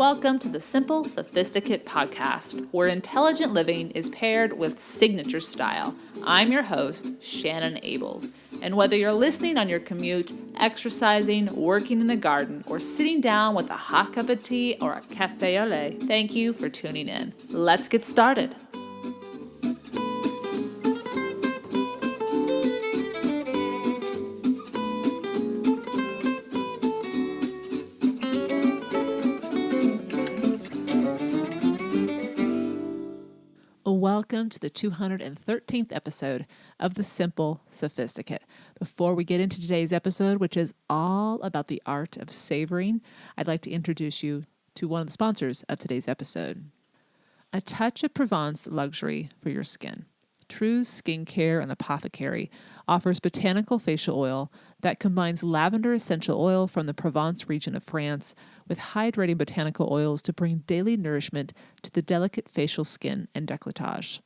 Welcome to the Simple Sophisticate podcast, where intelligent living is paired with signature style. I'm your host, Shannon Ables, and whether you're listening on your commute, exercising, working in the garden, or sitting down with a hot cup of tea or a café au lait, thank you for tuning in. Let's get started. Welcome to the 213th episode of the Simple Sophisticate. Before we get into today's episode, which is all about the art of savoring, I'd like to introduce you to one of the sponsors of today's episode. A touch of Provence luxury for your skin. True's Skincare and Apothecary offers botanical facial oil that combines lavender essential oil from the Provence region of France with hydrating botanical oils to bring daily nourishment to the delicate facial skin and décolletage.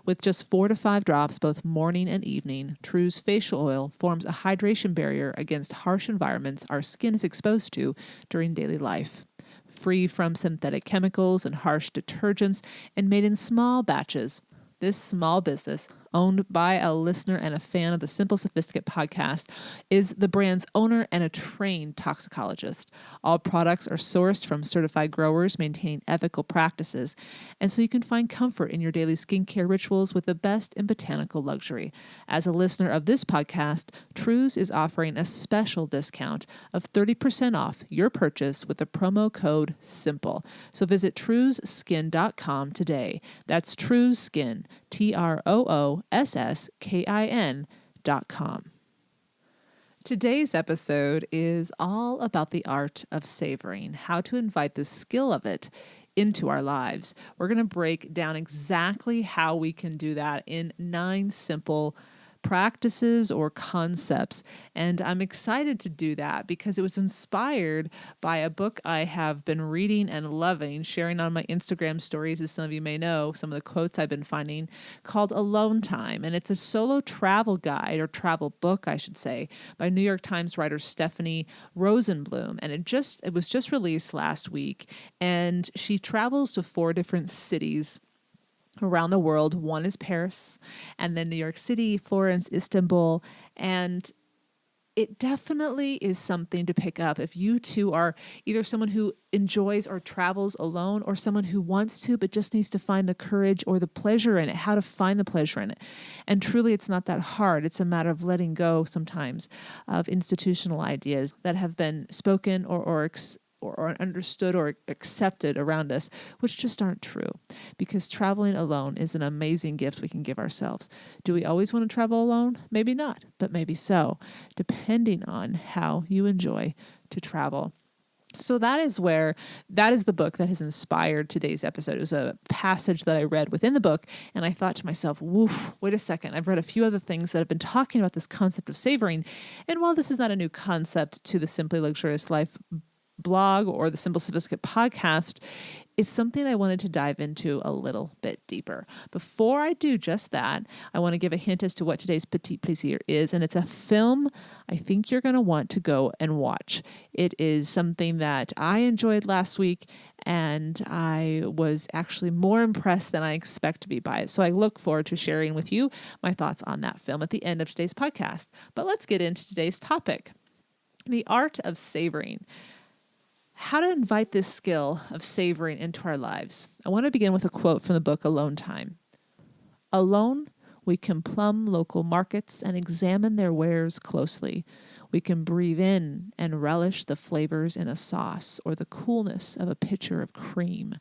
With just 4 to 5 drops both morning and evening, True's facial oil forms a hydration barrier against harsh environments our skin is exposed to during daily life. Free from synthetic chemicals and harsh detergents and made in small batches, this small business, owned by a listener and a fan of the Simple Sophisticate podcast, is the brand's owner and a trained toxicologist. All products are sourced from certified growers maintaining ethical practices, and so you can find comfort in your daily skincare rituals with the best in botanical luxury. As a listener of this podcast, True's is offering a special discount of 30% off your purchase with the promo code SIMPLE. So visit trueskin.com today. That's Trueskin, TROOSSKIN.com. Today's episode is all about the art of savoring, how to invite the skill of it into our lives. We're going to break down exactly how we can do that in 9 simple practices or concepts. And I'm excited to do that because it was inspired by a book I have been reading and loving, sharing on my Instagram stories, as some of you may know, some of the quotes I've been finding, called Alone Time. And it's a solo travel guide, or travel book, I should say, by New York Times writer Stephanie Rosenblum. And it was just released last week. And she travels to 4 different cities around the world. One is Paris, and then New York City, Florence, Istanbul, and it definitely is something to pick up if you too are either someone who enjoys or travels alone, or someone who wants to but just needs to find the courage or the pleasure in it, how to find the pleasure in it. And truly, it's not that hard. It's a matter of letting go sometimes of institutional ideas that have been spoken or understood or accepted around us, which just aren't true. Because traveling alone is an amazing gift we can give ourselves. Do we always want to travel alone? Maybe not, but maybe so, depending on how you enjoy to travel. So that is the book that has inspired today's episode. It was a passage that I read within the book, and I thought to myself, woof, wait a second. I've read a few other things that have been talking about this concept of savoring. And while this is not a new concept to the Simply Luxurious Life blog or the Simple Sophisticate podcast, it's something I wanted to dive into a little bit deeper. Before I do just that, I want to give a hint as to what today's petit plaisir is, and it's a film I think you're going to want to go and watch. It is something that I enjoyed last week, and I was actually more impressed than I expect to be by it. So I look forward to sharing with you my thoughts on that film at the end of today's podcast. But let's get into today's topic, the art of savoring. How to invite this skill of savoring into our lives. I want to begin with a quote from the book Alone Time. Alone, we can plumb local markets and examine their wares closely. We can breathe in and relish the flavors in a sauce or the coolness of a pitcher of cream.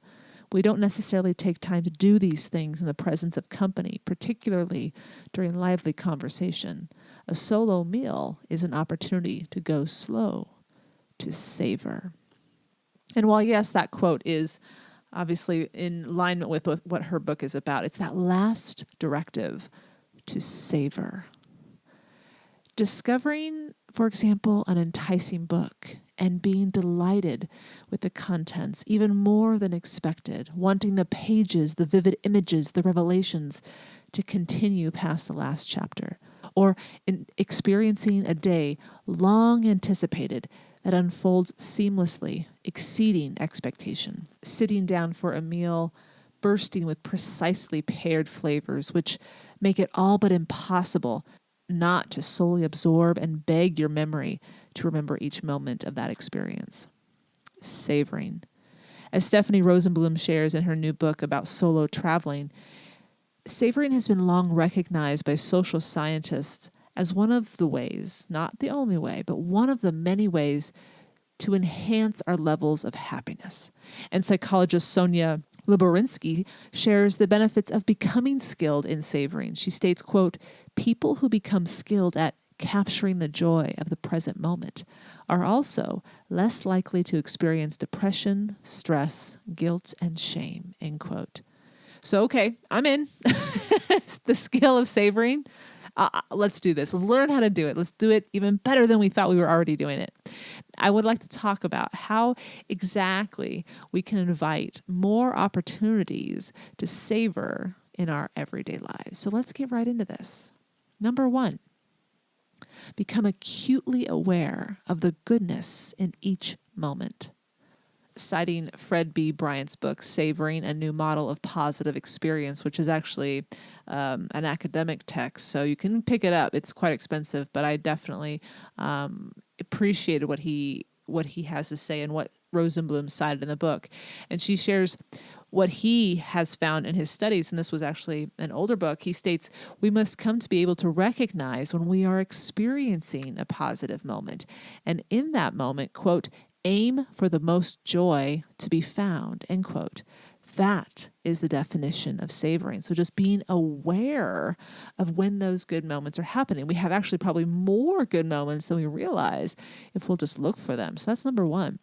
We don't necessarily take time to do these things in the presence of company, particularly during lively conversation. A solo meal is an opportunity to go slow, to savor. And while, yes, that quote is obviously in alignment with what her book is about, it's that last directive, to savor. Discovering, for example, an enticing book and being delighted with the contents, even more than expected, wanting the pages, the vivid images, the revelations to continue past the last chapter, or in experiencing a day long anticipated that unfolds seamlessly, exceeding expectation. Sitting down for a meal, bursting with precisely paired flavors, which make it all but impossible not to solely absorb and beg your memory to remember each moment of that experience. Savoring. As Stephanie Rosenblum shares in her new book about solo traveling, savoring has been long recognized by social scientists as one of the ways, not the only way, but one of the many ways to enhance our levels of happiness. And psychologist Sonia Liborinsky shares the benefits of becoming skilled in savoring. She states, quote, "People who become skilled at capturing the joy of the present moment are also less likely to experience depression, stress, guilt, and shame," end quote. So, okay, I'm in. The skill of savoring. Let's do this. Let's learn how to do it. Let's do it even better than we thought we were already doing it. I would like to talk about how exactly we can invite more opportunities to savor in our everyday lives. So let's get right into this. Number 1, become acutely aware of the goodness in each moment. Citing Fred B. Bryant's book, Savoring, A New Model of Positive Experience, which is actually an academic text, so you can pick it up. It's quite expensive, but I definitely appreciated what he has to say and what Rosenblum cited in the book. And she shares what he has found in his studies, and this was actually an older book. He states, we must come to be able to recognize when we are experiencing a positive moment. And in that moment, quote, aim for the most joy to be found, end quote. That is the definition of savoring. So just being aware of when those good moments are happening. We have actually probably more good moments than we realize if we'll just look for them. So that's number 1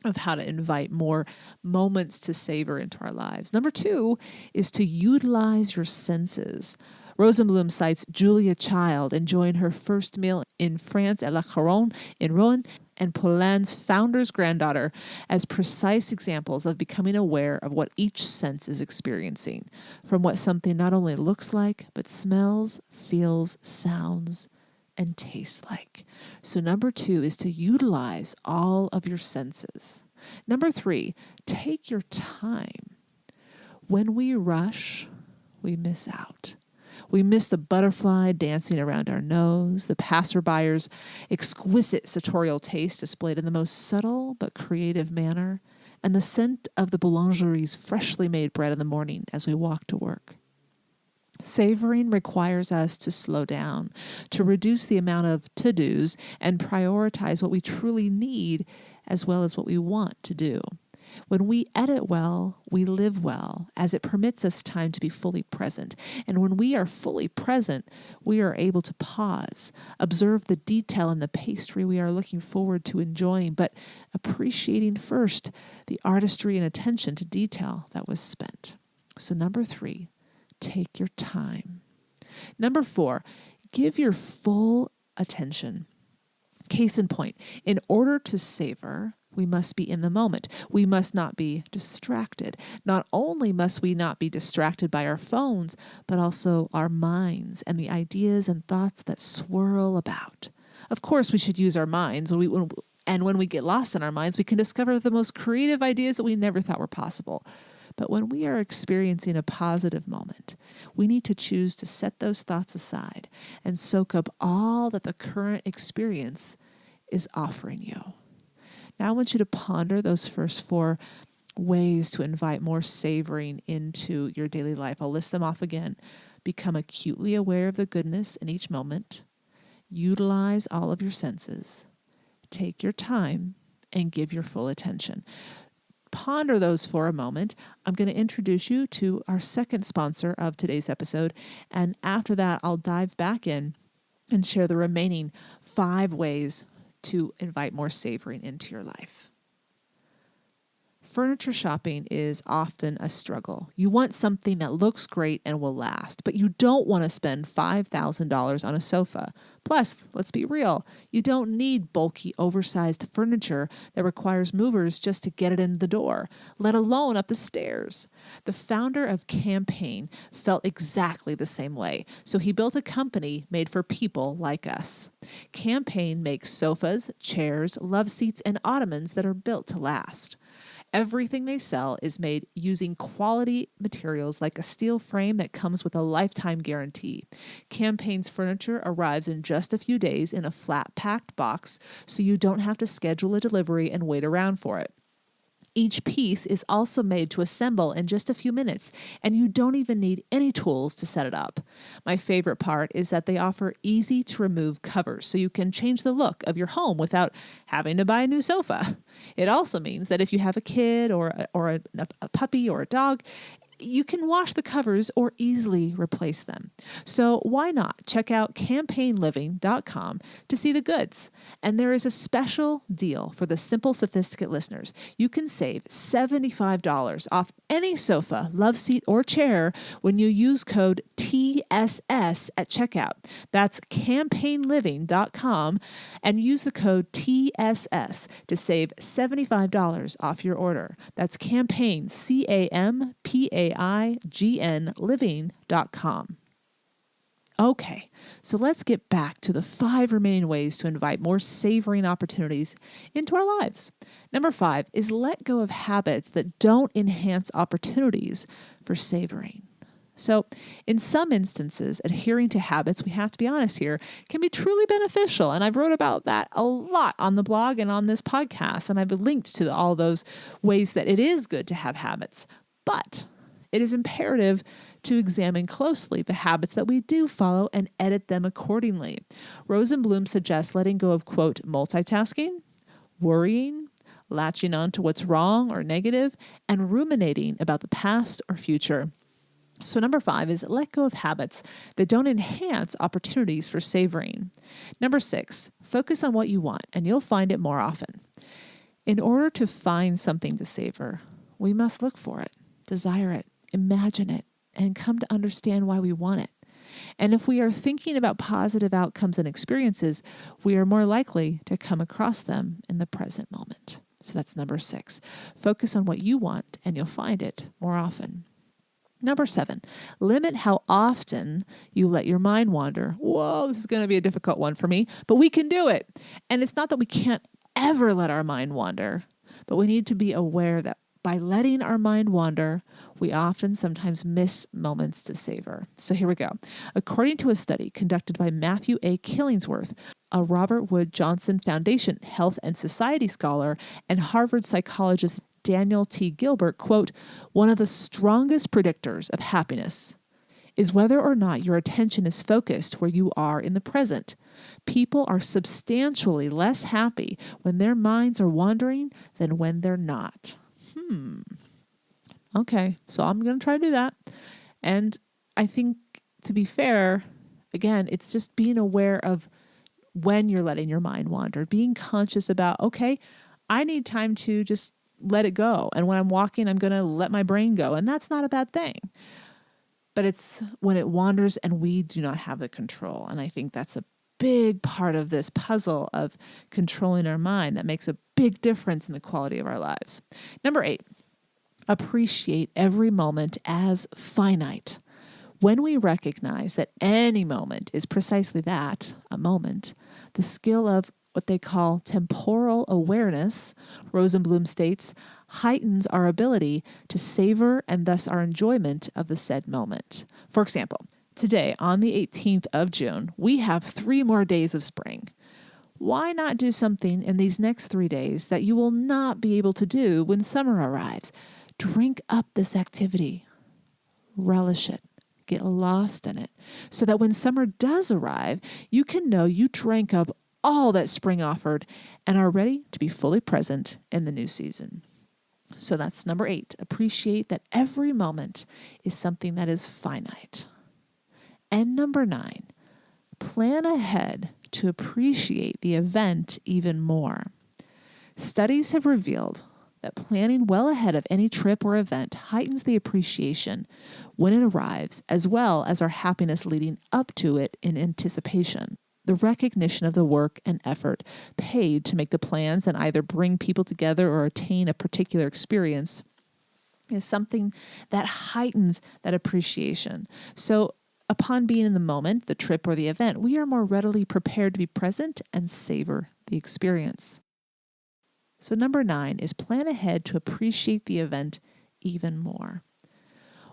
of how to invite more moments to savor into our lives. Number 2 is to utilize your senses. Rosenblum cites Julia Child enjoying her first meal in France at La Couronne in Rouen and Poulain's founder's granddaughter as precise examples of becoming aware of what each sense is experiencing, from what something not only looks like, but smells, feels, sounds, and tastes like. So number 2 is to utilize all of your senses. Number 3, take your time. When we rush, we miss out. We miss the butterfly dancing around our nose, the passerbier's exquisite sartorial taste displayed in the most subtle but creative manner, and the scent of the boulangerie's freshly made bread in the morning as we walk to work. Savoring requires us to slow down, to reduce the amount of to-dos, and prioritize what we truly need as well as what we want to do. When we edit well, we live well, as it permits us time to be fully present. And when we are fully present, we are able to pause, observe the detail in the pastry we are looking forward to enjoying, but appreciating first the artistry and attention to detail that was spent. So number 3, take your time. Number 4, give your full attention. Case in point, in order to savor, we must be in the moment. We must not be distracted. Not only must we not be distracted by our phones, but also our minds and the ideas and thoughts that swirl about. Of course, we should use our minds. When we get lost in our minds, we can discover the most creative ideas that we never thought were possible. But when we are experiencing a positive moment, we need to choose to set those thoughts aside and soak up all that the current experience is offering you. Now I want you to ponder those first 4 ways to invite more savoring into your daily life. I'll list them off again. Become acutely aware of the goodness in each moment. Utilize all of your senses. Take your time and give your full attention. Ponder those for a moment. I'm going to introduce you to our second sponsor of today's episode. And after that, I'll dive back in and share the remaining 5 ways to invite more savoring into your life. furniture shopping is often a struggle. You want something that looks great and will last, but you don't want to spend $5,000 on a sofa. Plus, let's be real, you don't need bulky, oversized furniture that requires movers just to get it in the door, let alone up the stairs. The founder of Campaign felt exactly the same way, so he built a company made for people like us. Campaign makes sofas, chairs, love seats, and ottomans that are built to last. Everything they sell is made using quality materials like a steel frame that comes with a lifetime guarantee. Campaign's furniture arrives in just a few days in a flat packed box, so you don't have to schedule a delivery and wait around for it. Each piece is also made to assemble in just a few minutes, and you don't even need any tools to set it up. My favorite part is that they offer easy-to-remove covers, so you can change the look of your home without having to buy a new sofa. It also means that if you have a kid or a puppy or a dog, you can wash the covers or easily replace them. So why not check out campaignliving.com to see the goods? And there is a special deal for the Simple Sophisticate listeners. You can save $75 off any sofa, love seat, or chair when you use code TSS at checkout. That's campaignliving.com and use the code TSS to save $75 off your order. That's campaign, CAMPAIGN living.com. Okay, so let's get back to the 5 remaining ways to invite more savoring opportunities into our lives. Number 5 is let go of habits that don't enhance opportunities for savoring. So in some instances, adhering to habits, we have to be honest here, can be truly beneficial. And I've wrote about that a lot on the blog and on this podcast. And I've linked to all those ways that it is good to have habits. But it is imperative to examine closely the habits that we do follow and edit them accordingly. Rosenblum suggests letting go of, quote, multitasking, worrying, latching on to what's wrong or negative, and ruminating about the past or future. So number 5 is let go of habits that don't enhance opportunities for savoring. Number 6, focus on what you want and you'll find it more often. In order to find something to savor, we must look for it, desire it, imagine it, and come to understand why we want it. And if we are thinking about positive outcomes and experiences, we are more likely to come across them in the present moment. So that's number 6. Focus on what you want and you'll find it more often. Number 7, limit how often you let your mind wander. Whoa, this is going to be a difficult one for me, but we can do it. And it's not that we can't ever let our mind wander, but we need to be aware that by letting our mind wander, we often sometimes miss moments to savor. So here we go. According to a study conducted by Matthew A. Killingsworth, a Robert Wood Johnson Foundation Health and Society scholar, and Harvard psychologist Daniel T. Gilbert, quote, one of the strongest predictors of happiness is whether or not your attention is focused where you are in the present. People are substantially less happy when their minds are wandering than when they're not. Okay, so I'm going to try to do that. And I think, to be fair, again, it's just being aware of when you're letting your mind wander, being conscious about, okay, I need time to just let it go. And when I'm walking, I'm going to let my brain go. And that's not a bad thing. But it's when it wanders and we do not have the control. And I think that's a big part of this puzzle of controlling our mind that makes a big difference in the quality of our lives. Number 8, appreciate every moment as finite. When we recognize that any moment is precisely that, a moment, the skill of what they call temporal awareness, Rosenblum states, heightens our ability to savor and thus our enjoyment of the said moment. For example, today, on the 18th of June, we have 3 more days of spring. Why not do something in these next 3 days that you will not be able to do when summer arrives? Drink up this activity. Relish it. Get lost in it. So that when summer does arrive, you can know you drank up all that spring offered and are ready to be fully present in the new season. So that's number 8. Appreciate that every moment is something that is finite. And number 9, plan ahead to appreciate the event even more. Studies have revealed that planning well ahead of any trip or event heightens the appreciation when it arrives, as well as our happiness leading up to it in anticipation. The recognition of the work and effort paid to make the plans and either bring people together or attain a particular experience is something that heightens that appreciation. So upon being in the moment, the trip or the event, we are more readily prepared to be present and savor the experience. So number 9 is plan ahead to appreciate the event even more.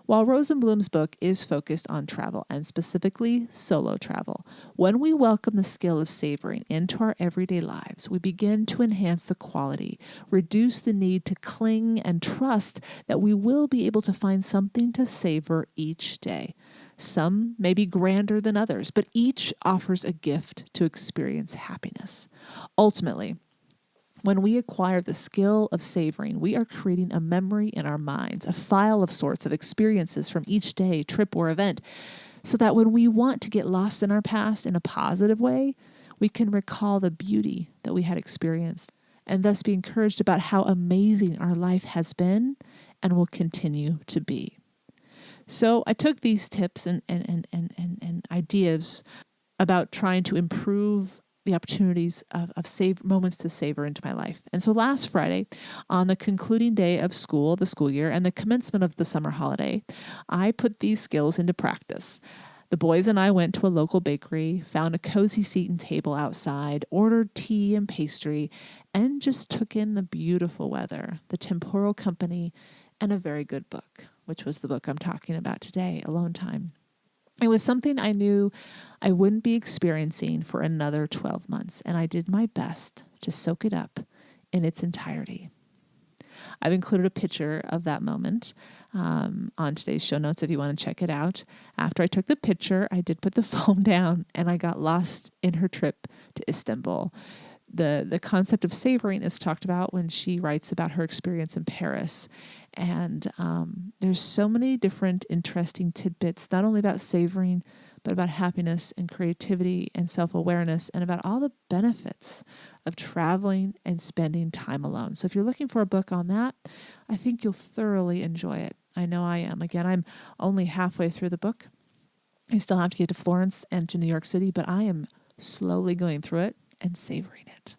While Rosenblum's book is focused on travel and specifically solo travel, when we welcome the skill of savoring into our everyday lives, we begin to enhance the quality, reduce the need to cling, and trust that we will be able to find something to savor each day. Some may be grander than others, but each offers a gift to experience happiness. Ultimately, when we acquire the skill of savoring, we are creating a memory in our minds, a file of sorts of experiences from each day, trip, or event, so that when we want to get lost in our past in a positive way, we can recall the beauty that we had experienced and thus be encouraged about how amazing our life has been and will continue to be. So I took these tips and ideas about trying to improve the opportunities of moments to savor into my life. And so last Friday, on the concluding day of school, the school year, and the commencement of the summer holiday, I put these skills into practice. The boys and I went to a local bakery, found a cozy seat and table outside, ordered tea and pastry, and just took in the beautiful weather, the temporal company, and a very good book, which was the book I'm talking about today, Alone Time. It was something I knew I wouldn't be experiencing for another 12 months, and I did my best to soak it up in its entirety. I've included a picture of that moment on today's show notes if you want to check it out. After I took the picture, I did put the phone down, and I got lost in her trip to Istanbul. The concept of savoring is talked about when she writes about her experience in Paris. And there's so many different interesting tidbits, not only about savoring, but about happiness and creativity and self-awareness and about all the benefits of traveling and spending time alone. So if you're looking for a book on that, I think you'll thoroughly enjoy it. I know I am. Again, I'm only halfway through the book. I still have to get to Florence and to New York City, but I am slowly going through it and savoring it.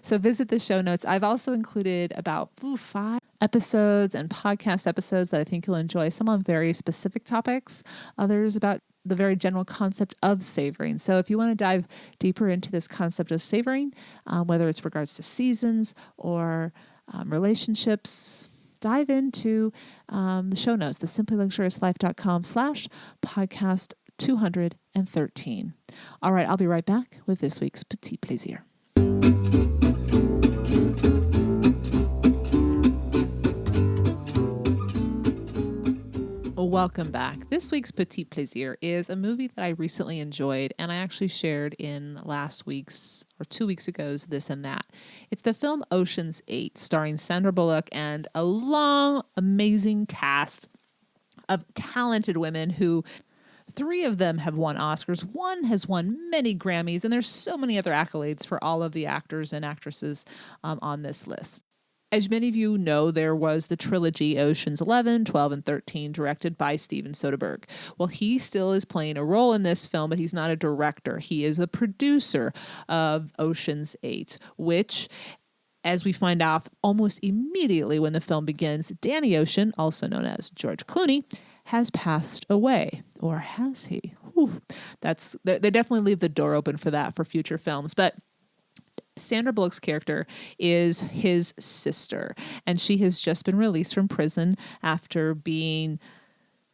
So visit the show notes. I've also included about 5 episodes and podcast episodes that I think you'll enjoy. Some on very specific topics, others about the very general concept of savoring. So if you want to dive deeper into this concept of savoring, whether it's regards to seasons or relationships, dive into the show notes, the simplyluxuriouslife.com/podcast 213. All right, I'll be right back with this week's Petit Plaisir. Welcome back. This week's Petit Plaisir is a movie that I recently enjoyed, and I actually shared in last week's or 2 weeks ago's This and That. It's the film Ocean's 8, starring Sandra Bullock and a long, amazing cast of talented women who 3 of them have won Oscars. 1 has won many Grammys, and there's so many other accolades for all of the actors and actresses on this list. As many of you know, there was the trilogy Ocean's 11, 12, and 13, directed by Steven Soderbergh. Well, he still is playing a role in this film, but he's not a director. He is a producer of Ocean's 8, which, as we find out almost immediately when the film begins, Danny Ocean, also known as George Clooney, has passed away. Or has he? Whew. They definitely leave the door open for that for future films. But Sandra Bullock's character is his sister, and she has just been released from prison after being,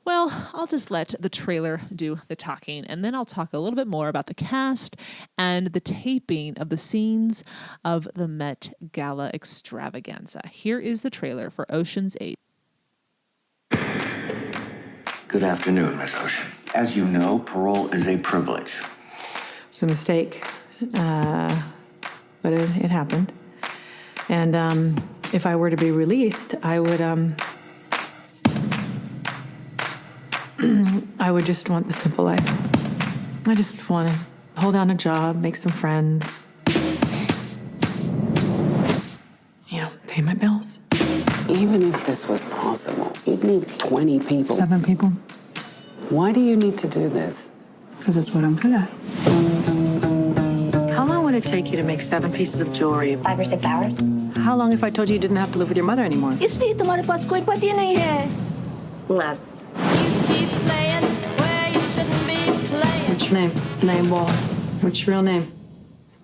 well, I'll just let the trailer do the talking, and then I'll talk a little bit more about the cast and the taping of the scenes of the Met Gala extravaganza. Here is the trailer for Ocean's 8. Good afternoon, Miss Ocean. As you know, parole is a privilege. It's a mistake. But it happened. And if I were to be released, I would just want the simple life. I just want to hold down a job, make some friends, pay pay my bills. Even if this was possible, you'd need 20 people. 7 people. Why do you need to do this? Because it's what I'm good at. How long would it take you to make 7 pieces of jewelry? 5 or 6 hours. How long if I told you you didn't have to live with your mother anymore? इसलिए तुम्हारे पास कोई पति नहीं है. Less. You keep playing where you shouldn't be playing. What's your name? Name-ball. What's your real name?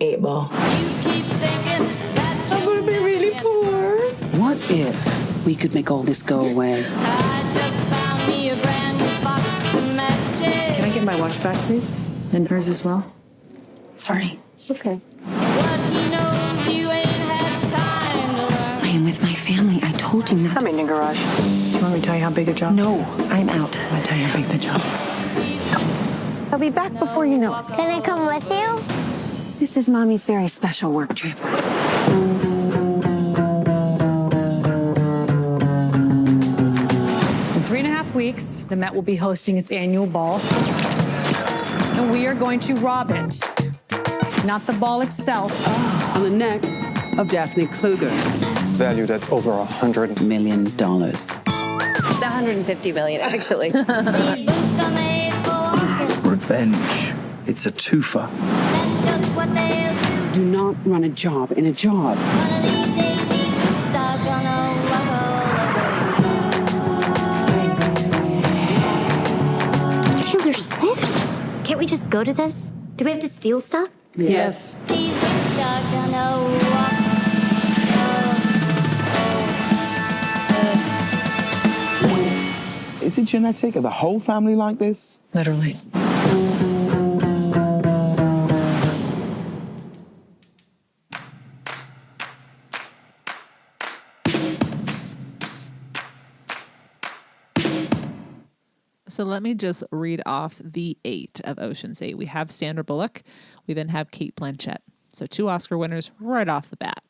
8-ball. You keep thinking that I'm gonna be really poor. What if we could make all this go away? I just found me a brand new box of matches. Can I get my watch back, please? And hers as well? Sorry. It's okay. What he knows you ain't had time to learn. I am with my family. I told you not. Come in your garage. Do you want me to tell you how big the job No, is? I'm out. I'll tell you how big the job is. I'll be back before you know it. Can I come with you? This is Mommy's very special work trip. In 3.5 weeks, the Met will be hosting its annual ball. And we are going to rob it. Not the ball itself. On the neck of Daphne Kluger. Valued at over $100 million. $150 million, actually. These boots are made for walking. Revenge. It's a twofer. That's just what they'll do. Do not run a job in a job. One of these days, these boots are gonna walk all over you. Taylor Swift? Can't we just go to this? Do we have to steal stuff? Yes. These boots are gonna walk. Is it genetic? Are the whole family like this? Literally. So let me just read off the 8 of Ocean's 8. We have Sandra Bullock. We then have Cate Blanchett. So 2 Oscar winners right off the bat.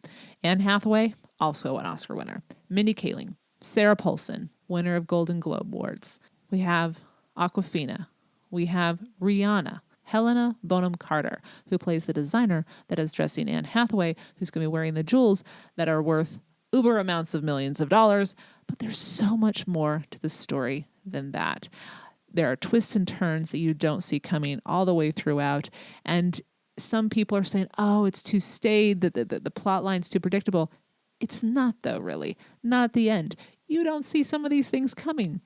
Anne Hathaway, also an Oscar winner. Mindy Kaling, Sarah Paulson, winner of Golden Globe Awards. We have Awkwafina. We have Rihanna, Helena Bonham Carter, who plays the designer that is dressing Anne Hathaway, who's going to be wearing the jewels that are worth uber amounts of millions of dollars. But there's so much more to the story than that. There are twists and turns that you don't see coming all the way throughout. And some people are saying, oh, it's too staid, the plot line's too predictable. It's not, though, really. Not at the end. You don't see some of these things coming.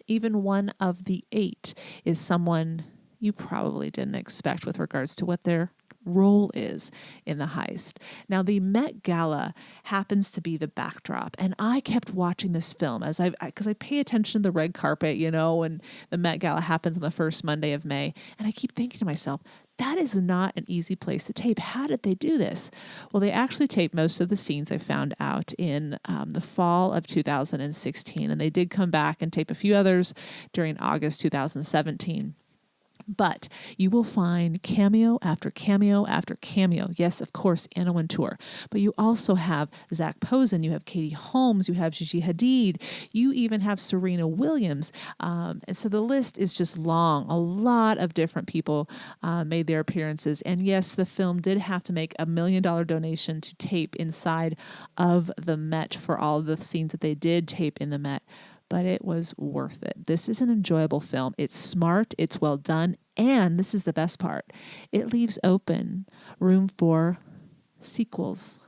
Even one of the 8 is someone you probably didn't expect with regards to what their role is in the heist. Now, the Met Gala happens to be the backdrop, and I kept watching this film because I pay attention to the red carpet, and the Met Gala happens on the first Monday of May, and I keep thinking to myself, that is not an easy place to tape. How did they do this? Well, they actually taped most of the scenes, I found out, in the fall of 2016, and they did come back and tape a few others during August 2017. But you will find cameo after cameo after cameo. Yes, of course, Anna Wintour. But you also have Zach Posen. You have Katie Holmes. You have Gigi Hadid. You even have Serena Williams. And so the list is just long. A lot of different people made their appearances. And yes, the film did have to make $1 million donation to tape inside of the Met for all of the scenes that they did tape in the Met. But it was worth it. This is an enjoyable film. It's smart, it's well done, and this is the best part. It leaves open room for sequels.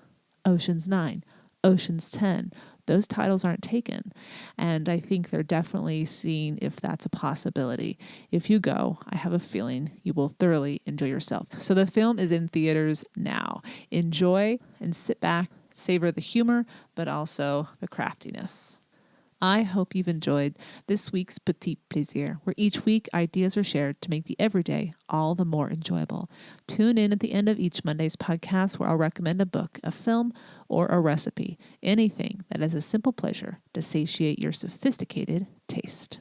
Ocean's 9, Ocean's 10. Those titles aren't taken. And I think they're definitely seeing if that's a possibility. If you go, I have a feeling you will thoroughly enjoy yourself. So the film is in theaters now. Enjoy and sit back, savor the humor, but also the craftiness. I hope you've enjoyed this week's Petit Plaisir, where each week ideas are shared to make the everyday all the more enjoyable. Tune in at the end of each Monday's podcast where I'll recommend a book, a film, or a recipe, anything that is a simple pleasure to satiate your sophisticated taste.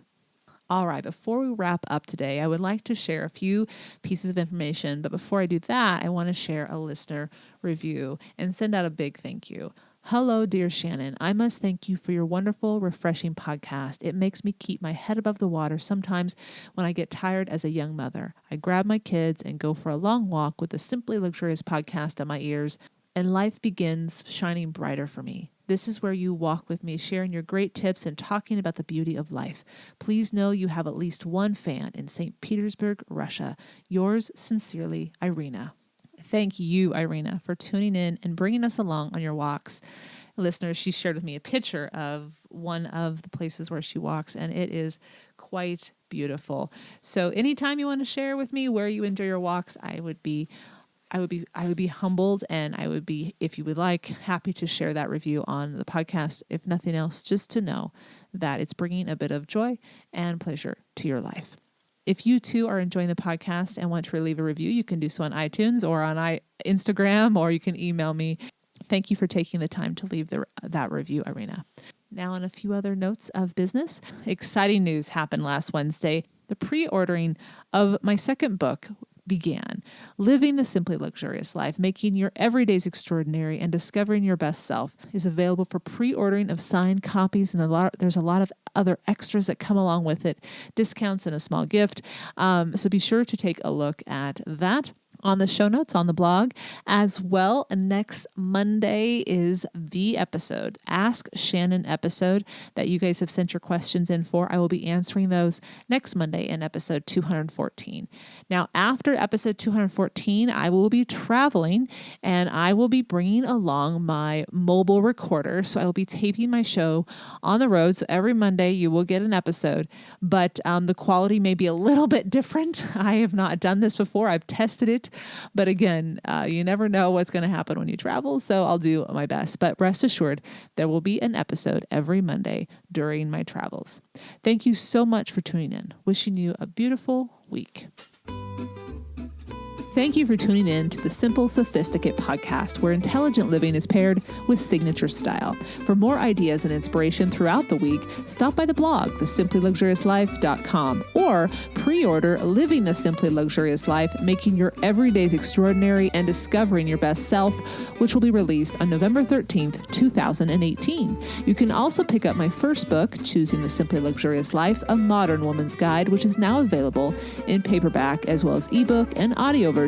All right, before we wrap up today, I would like to share a few pieces of information. But before I do that, I want to share a listener review and send out a big thank you. Hello, dear Shannon. I must thank you for your wonderful, refreshing podcast. It makes me keep my head above the water sometimes when I get tired as a young mother. I grab my kids and go for a long walk with the Simply Luxurious podcast on my ears, and life begins shining brighter for me. This is where you walk with me, sharing your great tips and talking about the beauty of life. Please know you have at least one fan in St. Petersburg, Russia. Yours sincerely, Irina. Thank you, Irina, for tuning in and bringing us along on your walks. Listeners, she shared with me a picture of one of the places where she walks, and it is quite beautiful. So anytime you want to share with me where you enjoy your walks, I would be humbled, and I would be, if you would like, happy to share that review on the podcast. If nothing else, just to know that it's bringing a bit of joy and pleasure to your life. If you too are enjoying the podcast and want to leave a review, you can do so on iTunes or on Instagram, or you can email me. Thank you for taking the time to leave that review, Irina. Now, on a few other notes of business, exciting news happened last Wednesday. The pre-ordering of my second book began. Living the Simply Luxurious Life, Making Your Everydays Extraordinary and Discovering Your Best Self is available for pre-ordering of signed copies, and there's a lot of other extras that come along with it, discounts and a small gift. So be sure to take a look at that on the show notes on the blog as well. Next Monday is the episode, Ask Shannon episode that you guys have sent your questions in for. I will be answering those next Monday in episode 214. Now, after episode 214, I will be traveling and I will be bringing along my mobile recorder. So I will be taping my show on the road. So every Monday you will get an episode, but the quality may be a little bit different. I have not done this before. I've tested it. But again, you never know what's going to happen when you travel, so I'll do my best. But rest assured, there will be an episode every Monday during my travels. Thank you so much for tuning in. Wishing you a beautiful week. Thank you for tuning in to the Simple Sophisticate podcast, where intelligent living is paired with signature style. For more ideas and inspiration throughout the week, stop by the blog, thesimplyluxuriouslife.com, or pre-order Living the Simply Luxurious Life, Making Your Everydays Extraordinary and Discovering Your Best Self, which will be released on November 13th, 2018. You can also pick up my first book, Choosing the Simply Luxurious Life, A Modern Woman's Guide, which is now available in paperback as well as ebook and audio versions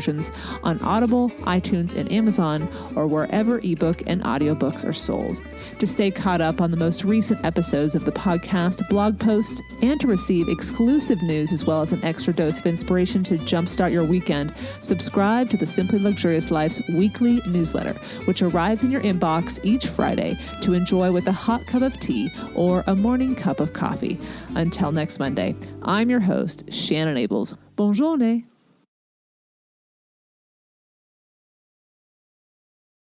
on Audible, iTunes, and Amazon, or wherever ebook and audiobooks are sold. To stay caught up on the most recent episodes of the podcast, blog posts, and to receive exclusive news as well as an extra dose of inspiration to jumpstart your weekend, subscribe to the Simply Luxurious Life's weekly newsletter, which arrives in your inbox each Friday to enjoy with a hot cup of tea or a morning cup of coffee. Until next Monday, I'm your host, Shannon Ables. Bonne journée.